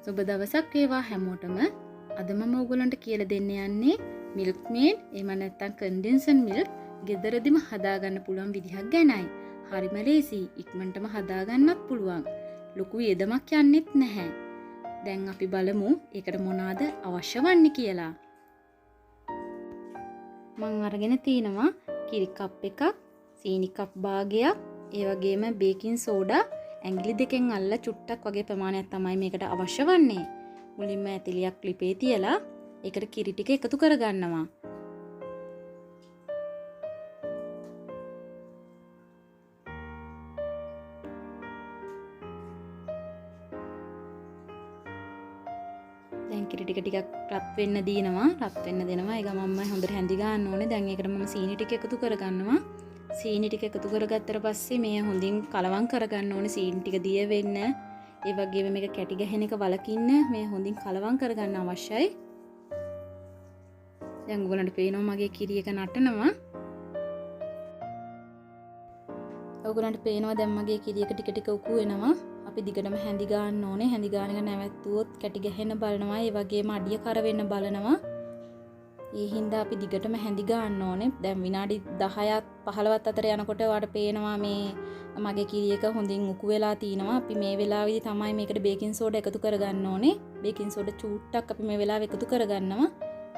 සුබ දවසක් වේවා හැමෝටම. අද මම ඔයගලන්ට කියලා දෙන්න යන්නේ milkmade එහෙම නැත්නම් condensed milk ගෙදරදිම හදාගන්න පුළුවන් විදිහක් ගැනයි. හරිම ලේසි. ඉක්මනටම හදාගන්නත් පුළුවන්. ලොකු වියදමක් යන්නෙත් නැහැ. දැන් අපි බලමු ඒකට මොනවාද අවශ්‍ය වන්නේ කියලා. මම අරගෙන තිනවා කිරි කප් එකක්, සීනි කප් භාගයක්, ඒ වගේම බේකින් සෝඩා ඇඟිලි දෙකෙන් අල්ල චුට්ටක් වගේ ප්‍රමාණයක් තමයි මේකට අවශ්‍ය වන්නේ. මුලින්ම ඇතිලියක් ලිපේ තියලා ඒකට කිරි ටික එකතු කරගන්නවා. දැන් කිරි ටික ටිකක් රත් වෙන්න දිනවා. රත් වෙන්න දෙනවා. ඒ ගමන්ම හොඳට හැඳි ගන්න ඕනේ. දැන් ඒකට මම සීනි ටික එකතු කරගන්නවා. සීනි ටික එකතු කරගත්තට පස්සේ මේ හොඳින් කලවම් කරගන්න ඕනේ. සීනි ටික දිය වෙන්න. ඒ වගේම මේක කැටි ගහන එක වලකින්න මේ හොඳින් කලවම් කරගන්න අවශ්‍යයි. දැන් ඔයගලන්ට පේනවා මගේ කිරි එක නටනවා. ඔයගලන්ට පේනවා දැන් මගේ කිරි එක ටික ටික උකු වෙනවා. අපි දිගටම හැඳි ගන්න ඕනේ. හැඳි ගාන එක නැවැත්තුවොත් කැටි ගහන්න බලනවා. ඒ වගේම අඩිය කර වෙන්න බලනවා. ඒ හින්දා අපි දිගටම හැඳි ගන්න ඕනේ. දැන් විනාඩි 10ක් 15ක් අතර යනකොට ඔයාලට පේනවා මේ මගේ කිරි එක හොඳින් උකු වෙලා තිනවා. අපි මේ වෙලාවේදී තමයි මේකට බේකින් සෝඩා එකතු කරගන්න ඕනේ. බේකින් සෝඩා චූට්ටක් අපි මේ වෙලාවේ එකතු කරගන්නවා.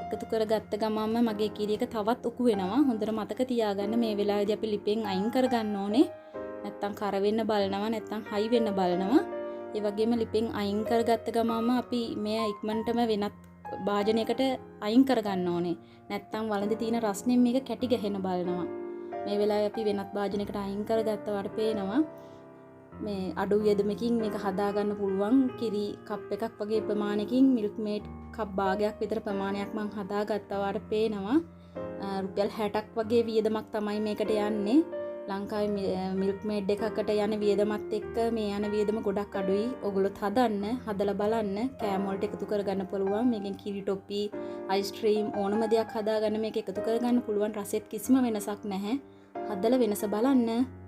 එකතු කරගත්ත ගමන්ම මගේ කිරි එක තවත් උකු වෙනවා. හොඳට මතක තියාගන්න මේ වෙලාවේදී අපි ලිපෙන් අයින් කරගන්න ඕනේ. නැත්තම් කර වෙන්න බලනවා, නැත්තම් හයි වෙන්න බලනවා. ඒ වගේම ලිපෙන් අයින් කරගත්ත ගමන්ම අපි මේ ඉක්මනටම වෙනත් භාජනයකට අයින් කරගන්න ඕනේ. නැත්තම් වළඳ තියෙන රස්නෙන් මේක කැටි ගහන බලනවා. මේ වෙලාවේ අපි වෙනත් භාජනයකට අයින් කරගත්තාට පේනවා මේ අඩු වියදමකින් මේක හදාගන්න පුළුවන්. කිරි කප් එකක් වගේ ප්‍රමාණයකින් milkmade කප් භාගයක් විතර ප්‍රමාණයක් මම හදාගත්තාට පේනවා රුපියල් 60ක් වගේ වියදමක් තමයි මේකට යන්නේ. ලංකාවේ milkmade එකකට යන වියදමත් එක්ක මේ යන වියදම ගොඩක් අඩුයි. ඔයගොල්ලොත් හදලා බලන්න. කෑම වලට එකතු කරගන්න පුළුවන්. මේකෙන් කිරි ටොපි, අයිස්ක්‍රීම් ඕනම දෙයක් හදාගන්න මේක එකතු කරගන්න පුළුවන්. රසෙත් කිසිම වෙනසක් නැහැ. හදලා වෙනස බලන්න.